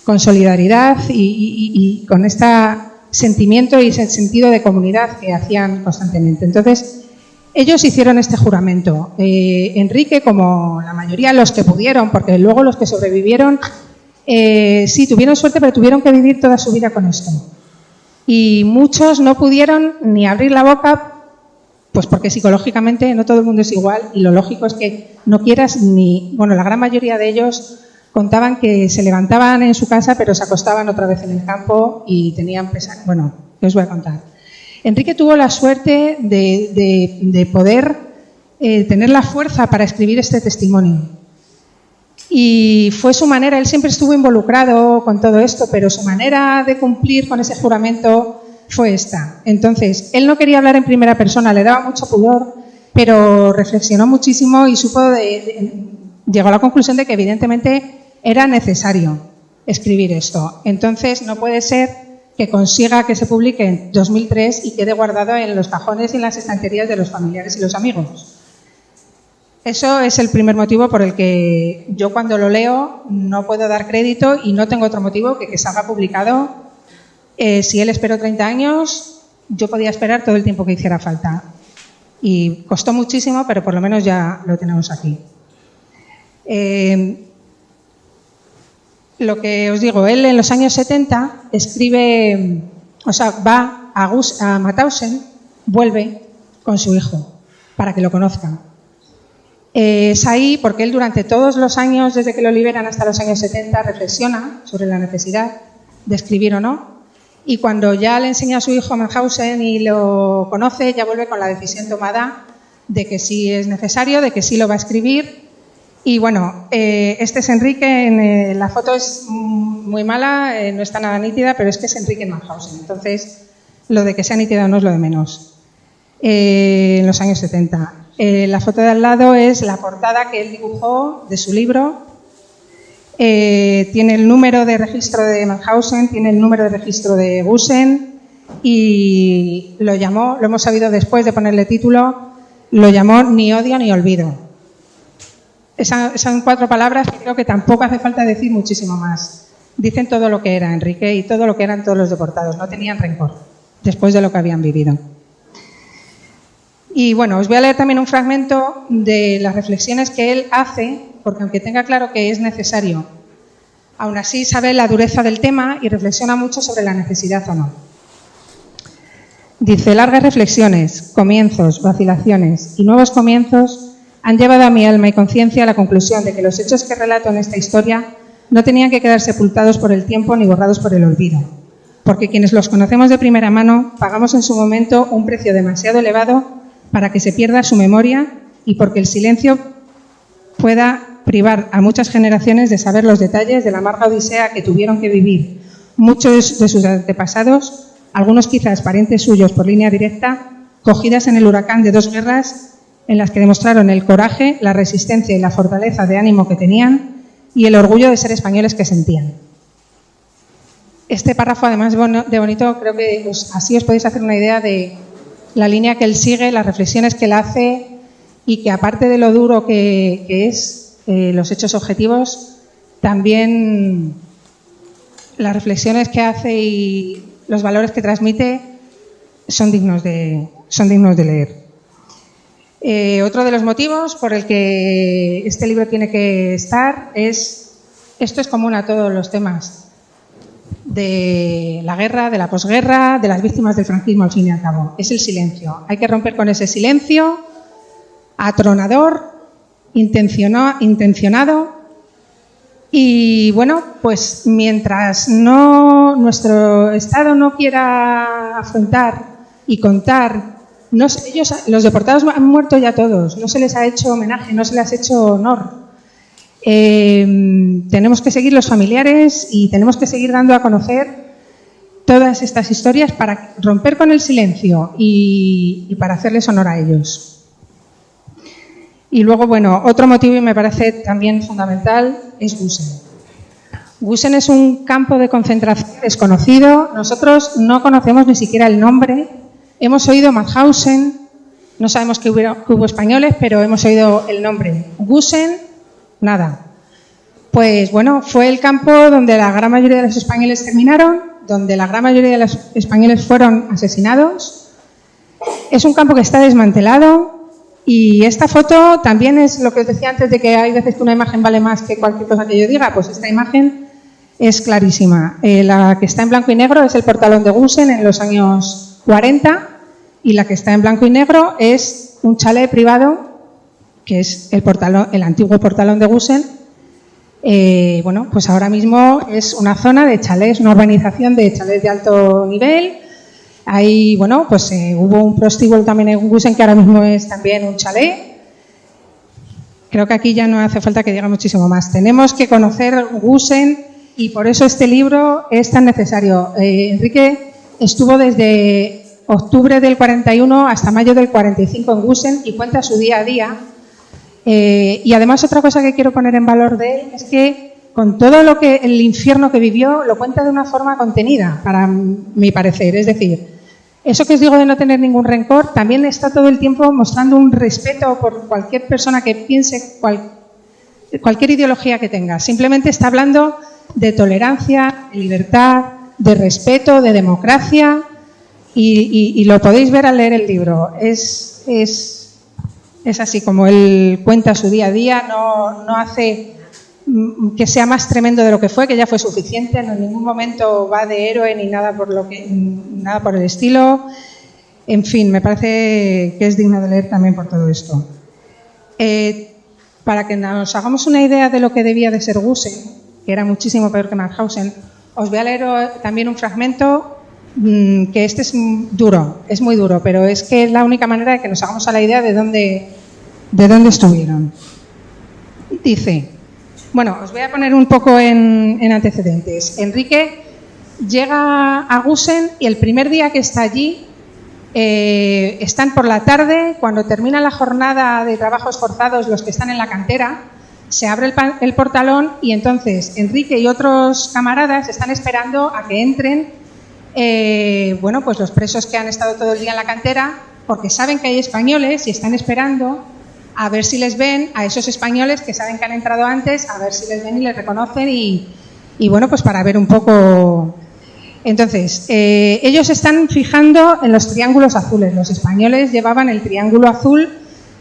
con solidaridad y con este sentimiento y ese sentido de comunidad que hacían constantemente. Entonces, ellos hicieron este juramento. Enrique, como la mayoría, los que pudieron, porque luego los que sobrevivieron, sí, tuvieron suerte, pero tuvieron que vivir toda su vida con esto. Y muchos no pudieron ni abrir la boca, pues porque psicológicamente no todo el mundo es igual y lo lógico es que no quieras ni... Bueno, la gran mayoría de ellos contaban que se levantaban en su casa pero se acostaban otra vez en el campo y tenían pesadillas. Bueno, ¿qué os voy a contar? Enrique tuvo la suerte de poder tener la fuerza para escribir este testimonio. Y fue su manera, él siempre estuvo involucrado con todo esto, pero su manera de cumplir con ese juramento fue esta. Entonces, él no quería hablar en primera persona, le daba mucho pudor, pero reflexionó muchísimo y llegó a la conclusión de que evidentemente era necesario escribir esto. Entonces, no puede ser que consiga que se publique en 2003 y quede guardado en los cajones y en las estanterías de los familiares y los amigos. Eso es el primer motivo por el que yo cuando lo leo no puedo dar crédito y no tengo otro motivo que salga publicado. Si él esperó 30 años, yo podía esperar todo el tiempo que hiciera falta. Y costó muchísimo, pero por lo menos ya lo tenemos aquí. Lo que os digo, él en los años 70 escribe, o sea, va a Mauthausen, vuelve con su hijo para que lo conozcan. Es ahí porque él durante todos los años, desde que lo liberan hasta los años 70, reflexiona sobre la necesidad de escribir o no. Y cuando ya le enseña a su hijo a Mauthausen y lo conoce, ya vuelve con la decisión tomada de que sí es necesario, de que sí lo va a escribir. Y bueno, este es Enrique, la foto es muy mala, no está nada nítida, pero es que es Enrique en Mauthausen. Entonces, lo de que sea nítida no es lo de menos. En los años 70. La foto de al lado es la portada que él dibujó de su libro. Tiene el número de registro de Mauthausen, tiene el número de registro de Gusen y lo hemos sabido después de ponerle título, lo llamó Ni odio ni olvido. Son 4 palabras que creo que tampoco hace falta decir muchísimo más. Dicen todo lo que era Enrique y todo lo que eran todos los deportados. No tenían rencor después de lo que habían vivido. Y bueno, os voy a leer también un fragmento de las reflexiones que él hace, porque aunque tenga claro que es necesario, aún así sabe la dureza del tema y reflexiona mucho sobre la necesidad o no. Dice: largas reflexiones, comienzos, vacilaciones y nuevos comienzos han llevado a mi alma y conciencia a la conclusión de que los hechos que relato en esta historia no tenían que quedar sepultados por el tiempo ni borrados por el olvido, porque quienes los conocemos de primera mano pagamos en su momento un precio demasiado elevado para que se pierda su memoria y porque el silencio pueda privar a muchas generaciones de saber los detalles de la amarga odisea que tuvieron que vivir muchos de sus antepasados, algunos quizás parientes suyos por línea directa, cogidas en el huracán de 2 guerras en las que demostraron el coraje, la resistencia y la fortaleza de ánimo que tenían y el orgullo de ser españoles que sentían. Este párrafo, además de bonito, creo que así os podéis hacer una idea de la línea que él sigue, las reflexiones que él hace y que, aparte de lo duro que es los hechos objetivos, también las reflexiones que hace y los valores que transmite son dignos de leer. Otro de los motivos por el que este libro tiene que estar esto es común a todos los temas de la guerra, de la posguerra, de las víctimas del franquismo, al fin y al cabo. Es el silencio. Hay que romper con ese silencio atronador, intencionado. Y bueno, pues mientras nuestro Estado no quiera afrontar y contar, los deportados han muerto ya todos, no se les ha hecho homenaje, no se les ha hecho honor. Tenemos que seguir los familiares y tenemos que seguir dando a conocer todas estas historias para romper con el silencio y para hacerles honor a ellos. Y luego, bueno, otro motivo, y me parece también fundamental, es Gusen. Gusen es un campo de concentración desconocido. Nosotros no conocemos ni siquiera el nombre. Hemos oído Mauthausen, no sabemos que hubo españoles, pero hemos oído el nombre. Gusen, nada. Pues bueno, fue el campo donde la gran mayoría de los españoles terminaron, donde la gran mayoría de los españoles fueron asesinados. Es un campo que está desmantelado y esta foto también es lo que os decía antes de que hay veces que una imagen vale más que cualquier cosa que yo diga, pues esta imagen es clarísima. La que está en blanco y negro es el portalón de Gusen en los años 40 y la que está en blanco y negro es un chalet privado que es el antiguo portalón de Gusen. Bueno, pues ahora mismo es una zona de chalés, una urbanización de chalés de alto nivel. Ahí, bueno, pues hubo un prostíbulo también en Gusen que ahora mismo es también un chalet. Creo que aquí ya no hace falta que diga muchísimo más. Tenemos que conocer Gusen y por eso este libro es tan necesario. Enrique estuvo desde octubre del 41 hasta mayo del 45 en Gusen y cuenta su día a día. Y además otra cosa que quiero poner en valor de él es que con todo el infierno que vivió lo cuenta de una forma contenida, para mi parecer. Es decir, eso que os digo de no tener ningún rencor, también está todo el tiempo mostrando un respeto por cualquier persona que piense cualquier ideología que tenga. Simplemente está hablando de tolerancia, de libertad, de respeto, de democracia y lo podéis ver al leer el libro. Es así como él cuenta su día a día, no hace que sea más tremendo de lo que fue, que ya fue suficiente, en ningún momento va de héroe ni nada por el estilo. En fin, me parece que es digno de leer también por todo esto. Para que nos hagamos una idea de lo que debía de ser Gusen, que era muchísimo peor que Mauthausen, os voy a leer también un fragmento que este es duro, es muy duro, pero es que es la única manera de que nos hagamos a la idea de dónde estuvieron. Dice, bueno, os voy a poner un poco en antecedentes. Enrique llega a Gusen y el primer día que está allí, están por la tarde, cuando termina la jornada de trabajos forzados los que están en la cantera, se abre el portalón y entonces Enrique y otros camaradas están esperando a que entren bueno, pues los presos que han estado todo el día en la cantera, porque saben que hay españoles y están esperando a ver si les ven a esos españoles que saben que han entrado antes, a ver si les ven y les reconocen y bueno, pues para ver un poco. Entonces, ellos están fijando en los triángulos azules. Los españoles llevaban el triángulo azul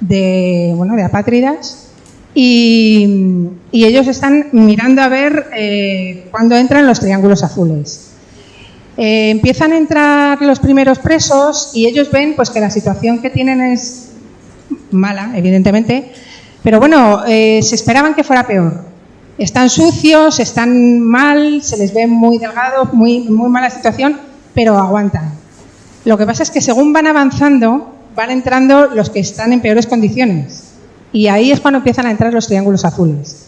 de apátridas y ellos están mirando a ver cuándo entran los triángulos azules. Empiezan a entrar los primeros presos y ellos ven pues que la situación que tienen es mala, evidentemente, pero bueno, se esperaban que fuera peor. Están sucios, están mal, se les ve muy delgados, muy mala situación, pero aguantan. Lo que pasa es que según van avanzando, van entrando los que están en peores condiciones. Y ahí es cuando empiezan a entrar los triángulos azules.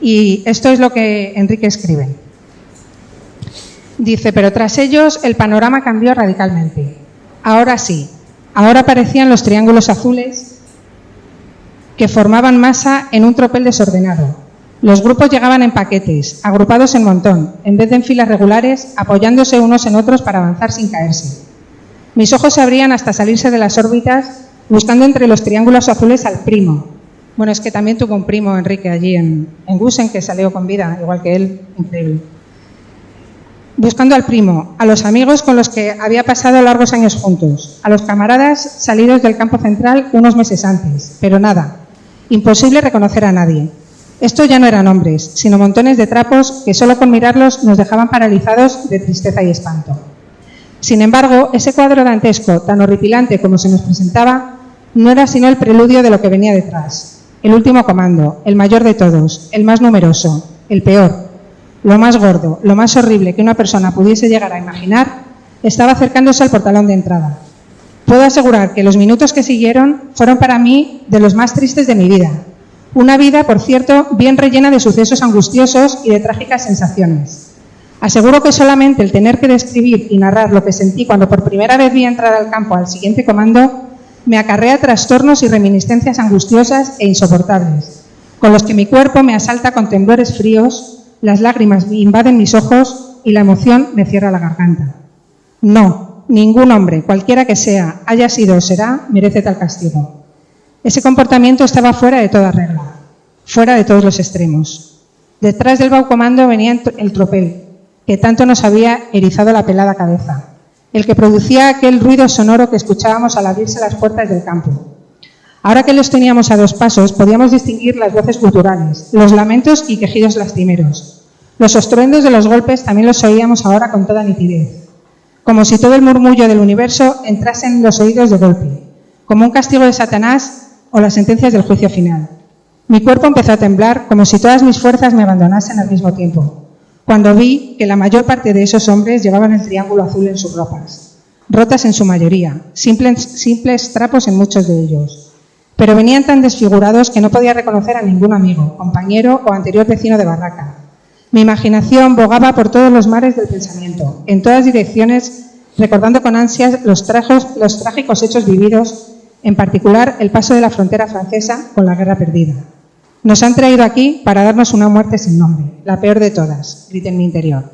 Y esto es lo que Enrique escribe. Dice, pero tras ellos el panorama cambió radicalmente. Ahora sí, ahora aparecían los triángulos azules que formaban masa en un tropel desordenado. Los grupos llegaban en paquetes, agrupados en montón, en vez de en filas regulares, apoyándose unos en otros para avanzar sin caerse. Mis ojos se abrían hasta salirse de las órbitas, buscando entre los triángulos azules al primo. Bueno, es que también tuvo un primo, Enrique, allí en Gusen, que salió con vida, igual que él, increíble. Buscando al primo, a los amigos con los que había pasado largos años juntos, a los camaradas salidos del campo central unos meses antes, pero nada, imposible reconocer a nadie. Estos ya no eran hombres, sino montones de trapos que solo con mirarlos nos dejaban paralizados de tristeza y espanto. Sin embargo, ese cuadro dantesco, tan horripilante como se nos presentaba, no era sino el preludio de lo que venía detrás. El último comando, el mayor de todos, el más numeroso, el peor. Lo más gordo, lo más horrible que una persona pudiese llegar a imaginar, estaba acercándose al portalón de entrada. Puedo asegurar que los minutos que siguieron fueron para mí de los más tristes de mi vida. Una vida, por cierto, bien rellena de sucesos angustiosos y de trágicas sensaciones. Aseguro que solamente el tener que describir y narrar lo que sentí cuando por primera vez vi entrar al campo al siguiente comando me acarrea trastornos y reminiscencias angustiosas e insoportables, con los que mi cuerpo me asalta con temblores fríos, las lágrimas invaden mis ojos y la emoción me cierra la garganta. No, ningún hombre, cualquiera que sea, haya sido o será, merece tal castigo. Ese comportamiento estaba fuera de toda regla, fuera de todos los extremos. Detrás del baucomando venía el tropel, que tanto nos había erizado la pelada cabeza, el que producía aquel ruido sonoro que escuchábamos al abrirse las puertas del campo. Ahora que los teníamos a 2 pasos, podíamos distinguir las voces guturales, los lamentos y quejidos lastimeros. Los estruendos de los golpes también los oíamos ahora con toda nitidez, como si todo el murmullo del universo entrase en los oídos de golpe, como un castigo de Satanás o las sentencias del juicio final. Mi cuerpo empezó a temblar como si todas mis fuerzas me abandonasen al mismo tiempo, cuando vi que la mayor parte de esos hombres llevaban el triángulo azul en sus ropas, rotas en su mayoría, simples trapos en muchos de ellos. Pero venían tan desfigurados que no podía reconocer a ningún amigo, compañero o anterior vecino de barraca. Mi imaginación bogaba por todos los mares del pensamiento, en todas direcciones, recordando con ansias los trágicos hechos vividos, en particular el paso de la frontera francesa con la guerra perdida. Nos han traído aquí para darnos una muerte sin nombre, la peor de todas, grité en mi interior.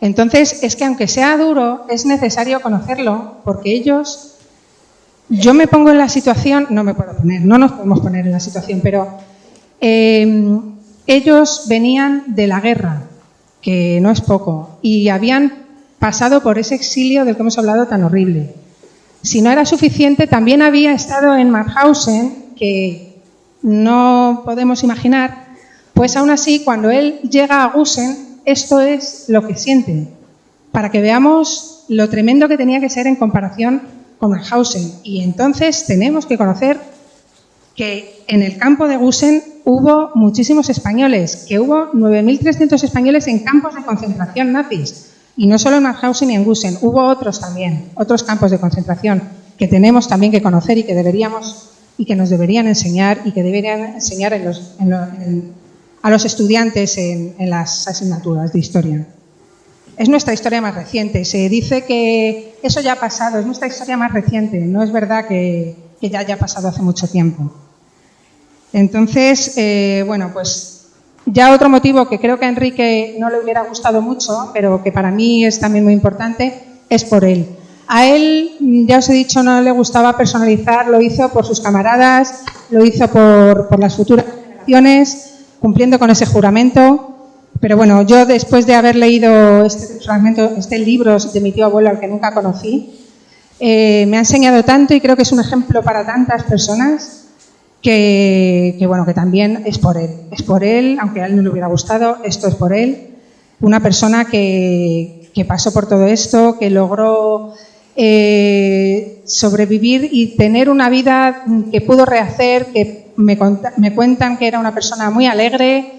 Entonces, es que aunque sea duro, es necesario conocerlo, porque ellos... Yo me pongo en la situación, no me puedo poner, no nos podemos poner en la situación, pero ellos venían de la guerra, que no es poco, y habían pasado por ese exilio del que hemos hablado tan horrible. Si no era suficiente, también había estado en Mauthausen, que no podemos imaginar, pues aún así, cuando él llega a Gusen, esto es lo que siente, para que veamos lo tremendo que tenía que ser en comparación con Mauthausen. Y entonces tenemos que conocer que en el campo de Gusen hubo muchísimos españoles, que hubo 9.300 españoles en campos de concentración nazis. Y no solo en Mauthausen y en Gusen, hubo otros también, otros campos de concentración que tenemos también que conocer y que deberíamos y que nos deberían enseñar y que deberían enseñar a los estudiantes en las asignaturas de historia. Es nuestra historia más reciente. Se dice que eso ya ha pasado, es nuestra historia más reciente. No es verdad que ya haya pasado hace mucho tiempo. Entonces, bueno, pues ya otro motivo que creo que a Enrique no le hubiera gustado mucho, pero que para mí es también muy importante, es por él. A él, ya os he dicho, no le gustaba personalizar, lo hizo por sus camaradas, lo hizo por las futuras generaciones, cumpliendo con ese juramento. Pero bueno, yo después de haber leído este libro de mi tío abuelo, al que nunca conocí, me ha enseñado tanto y creo que es un ejemplo para tantas personas que bueno, que también es por él, aunque a él no le hubiera gustado, esto es por él. Una persona que pasó por todo esto, que logró sobrevivir y tener una vida que pudo rehacer, que me cuentan que era una persona muy alegre,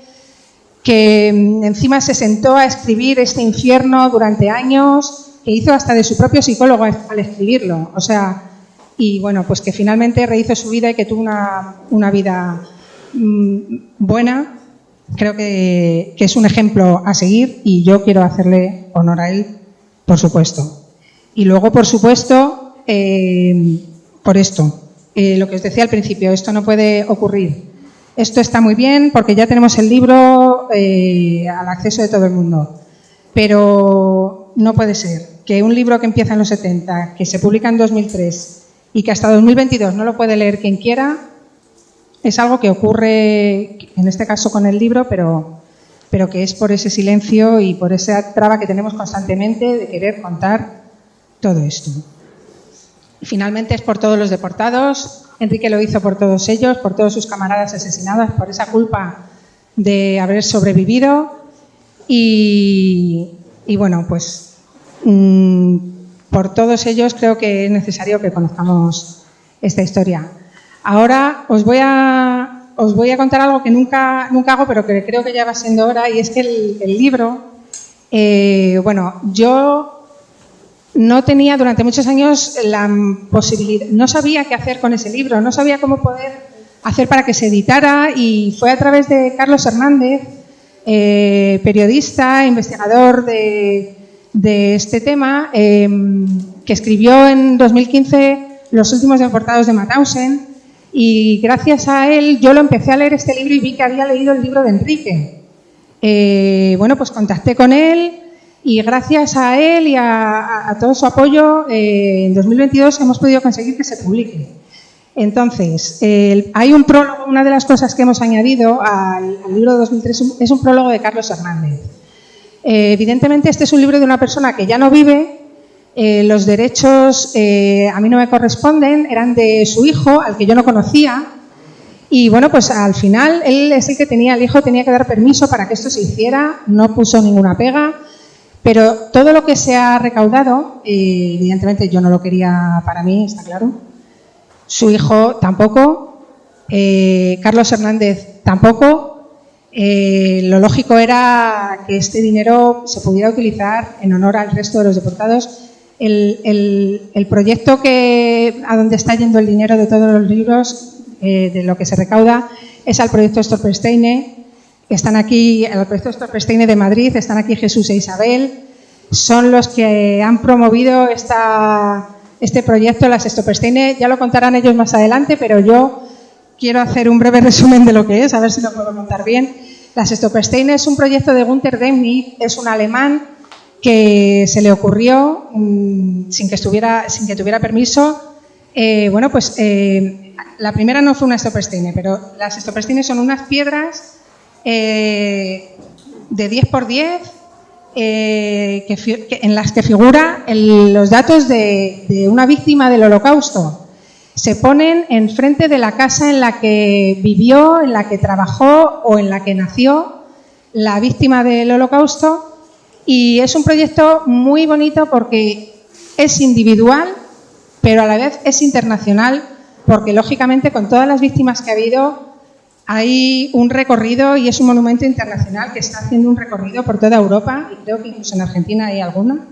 que encima se sentó a escribir este infierno durante años, que hizo hasta de su propio psicólogo al escribirlo. O sea, y bueno, pues que finalmente rehizo su vida y que tuvo una vida buena. Creo que es un ejemplo a seguir y yo quiero hacerle honor a él, por supuesto. Y luego, por supuesto, por esto, lo que os decía al principio, esto no puede ocurrir. Esto está muy bien porque ya tenemos el libro al acceso de todo el mundo, pero no puede ser que un libro que empieza en los 70, que se publica en 2003 y que hasta 2022 no lo puede leer quien quiera. Es algo que ocurre, en este caso con el libro, pero que es por ese silencio y por esa traba que tenemos constantemente de querer contar todo esto. Y finalmente es por todos los deportados. Enrique lo hizo por todos ellos, por todos sus camaradas asesinados, por esa culpa de haber sobrevivido. Y bueno, pues por todos ellos creo que es necesario que conozcamos esta historia. Ahora os voy a contar algo que nunca hago, pero que creo que ya va siendo hora, y es que el libro, bueno, yo no tenía durante muchos años la posibilidad, no sabía qué hacer con ese libro, no sabía cómo poder hacer para que se editara, y fue a través de Carlos Hernández, periodista, investigador de este tema, que escribió en 2015 Los últimos deportados de Mauthausen. Y gracias a él yo lo empecé a leer este libro y vi que había leído el libro de Enrique. Bueno, pues contacté con él y gracias a él y a todo su apoyo, en 2022 hemos podido conseguir que se publique. Entonces, hay un prólogo, una de las cosas que hemos añadido al libro de 2003 es un prólogo de Carlos Hernández. Evidentemente este es un libro de una persona que ya no vive. Los derechos a mí no me corresponden, eran de su hijo, al que yo no conocía, y bueno, pues al final él es el que tenía, el hijo tenía que dar permiso para que esto se hiciera, no puso ninguna pega, pero todo lo que se ha recaudado, evidentemente yo no lo quería para mí, está claro, su hijo tampoco, Carlos Hernández tampoco. Lo lógico era que este dinero se pudiera utilizar en honor al resto de los deportados. El proyecto a donde está yendo el dinero de todos los libros, de lo que se recauda, es al proyecto Stolpersteine. Están aquí, el proyecto Stolpersteine de Madrid, están aquí Jesús e Isabel, son los que han promovido este proyecto, las Stolpersteine. Ya lo contarán ellos más adelante, pero yo quiero hacer un breve resumen de lo que es, a ver si lo puedo contar bien. Las Stolpersteine es un proyecto de Günter Demnig, es un alemán que se le ocurrió sin que tuviera permiso. Bueno, pues la primera no fue una Stolpersteine, pero las Stolpersteine son unas piedras de 10 por 10 en las que figura los datos de una víctima del Holocausto. Se ponen enfrente de la casa en la que vivió, en la que trabajó o en la que nació la víctima del Holocausto. Y es un proyecto muy bonito porque es individual, pero a la vez es internacional, porque lógicamente con todas las víctimas que ha habido hay un recorrido y es un monumento internacional que está haciendo un recorrido por toda Europa, y creo que incluso en Argentina hay alguna.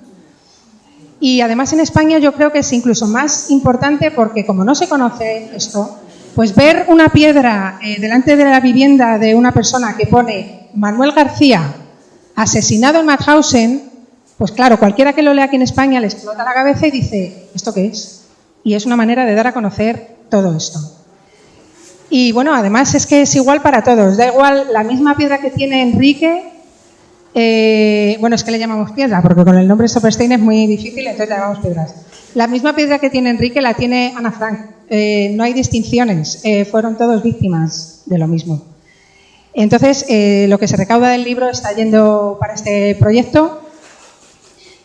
Y además en España yo creo que es incluso más importante porque como no se conoce esto, pues ver una piedra delante de la vivienda de una persona que pone Manuel García asesinado en Mauthausen, pues claro, cualquiera que lo lea aquí en España le explota la cabeza y dice, ¿esto qué es? Y es una manera de dar a conocer todo esto. Y bueno, además es que es igual para todos, da igual la misma piedra que tiene Enrique, bueno, es que le llamamos piedra, porque con el nombre Stolpersteine es muy difícil, entonces le llamamos piedras. La misma piedra que tiene Enrique la tiene Ana Frank, no hay distinciones, fueron todos víctimas de lo mismo. Entonces, lo que se recauda del libro está yendo para este proyecto.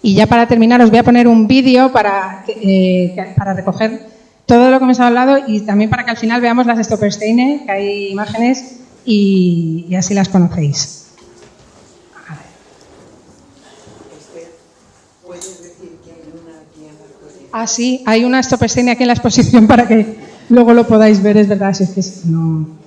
Y ya para terminar os voy a poner un vídeo para recoger todo lo que hemos hablado y también para que al final veamos las Stolpersteine, que hay imágenes y así las conocéis. A ver. ¿Puedes decir que hay una aquí en la exposición? Ah, sí, hay una Stolpersteine aquí en la exposición para que luego lo podáis ver, es verdad, si es que no...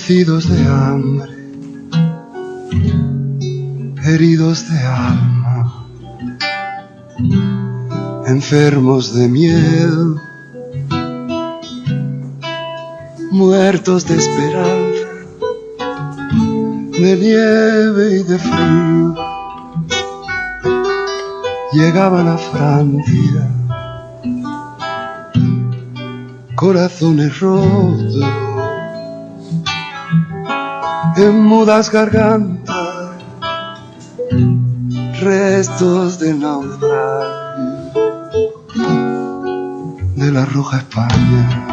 vencidos de hambre, heridos de alma, enfermos de miedo, muertos de esperanza, de nieve y de frío, llegaban a Francia, corazones rotos, en mudas gargantas, restos de naufragio de la roja España.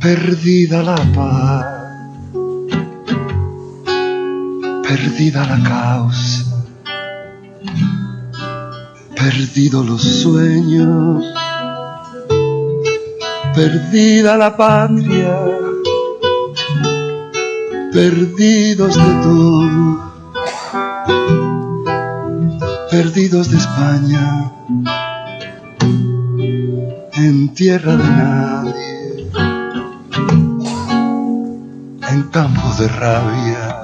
Perdida la paz, perdida la causa, perdidos los sueños, perdida la patria, perdidos de todo, perdidos de España, en tierra de nadie, en campos de rabia.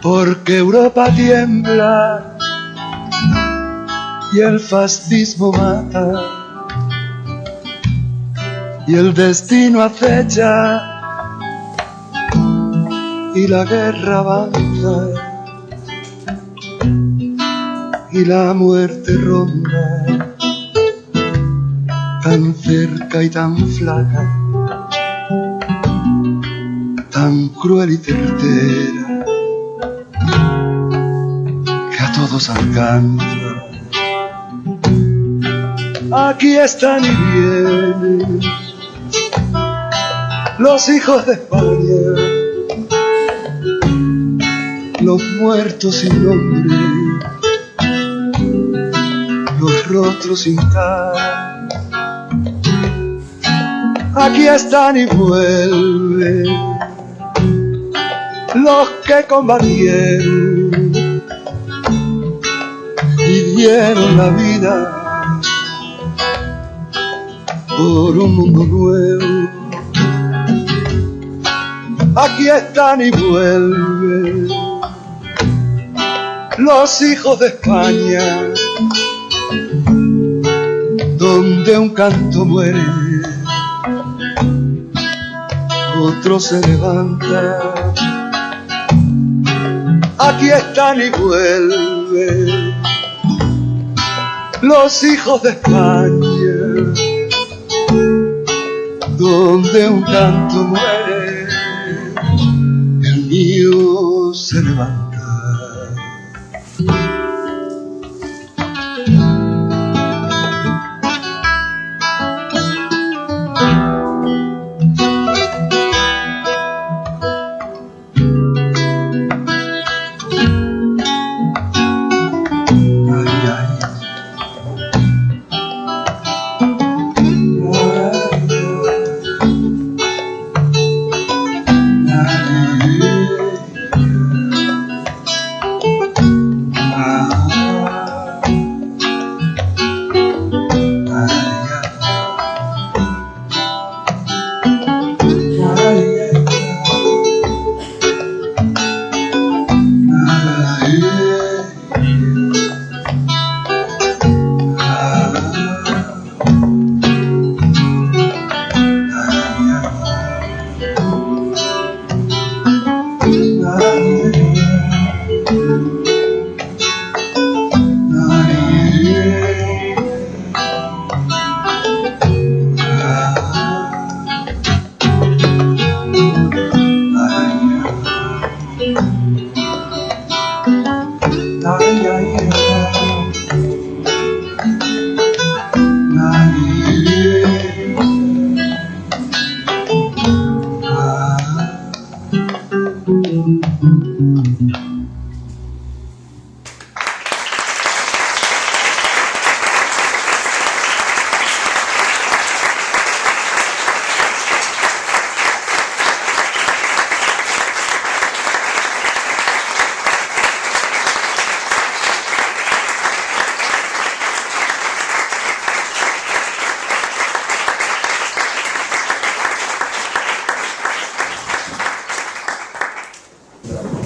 Porque Europa tiembla y el fascismo mata y el destino acecha y la guerra avanza y la muerte ronda tan cerca y tan flaca, tan cruel y certera, que a todos alcanza. Aquí están y vienen los hijos de España, los muertos sin nombre, los rostros sin cara. Aquí están y vuelven los que combatieron y dieron la vida por un mundo nuevo. Aquí están y vuelven los hijos de España, donde un canto muere, otro se levanta. Aquí están y vuelven los hijos de España, donde un canto muere, el mío se levanta.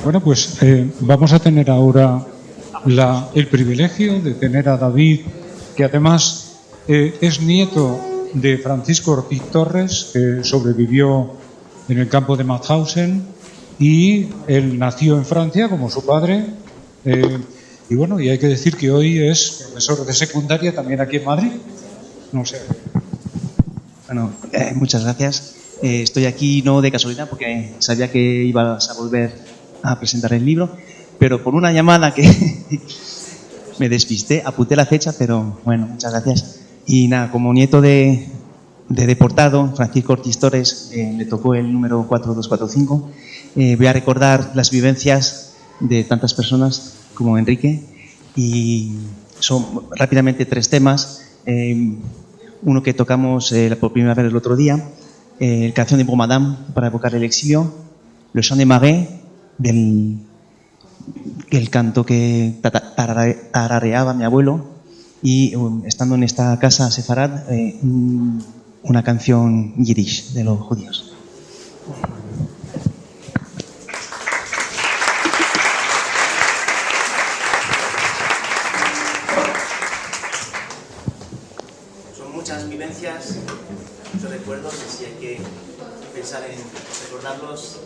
Bueno, pues vamos a tener ahora el privilegio de tener a David, que además es nieto de Francisco Ortiz Torres, que sobrevivió en el campo de Mauthausen, y él nació en Francia como su padre. Y bueno, y hay que decir que hoy es profesor de secundaria también aquí en Madrid. No sé. Bueno, muchas gracias. Estoy aquí no de casualidad porque sabía que ibas a volver a presentar el libro, pero por una llamada que me despisté, apunté la fecha, pero bueno, muchas gracias. Y nada, como nieto de deportado, Francisco Ortiz Torres, le tocó el número 4245. Voy a recordar las vivencias de tantas personas como Enrique, y son rápidamente 3 temas. Uno que tocamos por primera vez el otro día, el canción de Madame para evocar el exilio, Le Chant des Marais, el canto que tarareaba mi abuelo, y estando en esta casa sefarad, una canción yiddish de los judíos. Son muchas vivencias, muchos recuerdos, y si hay que pensar en recordarlos,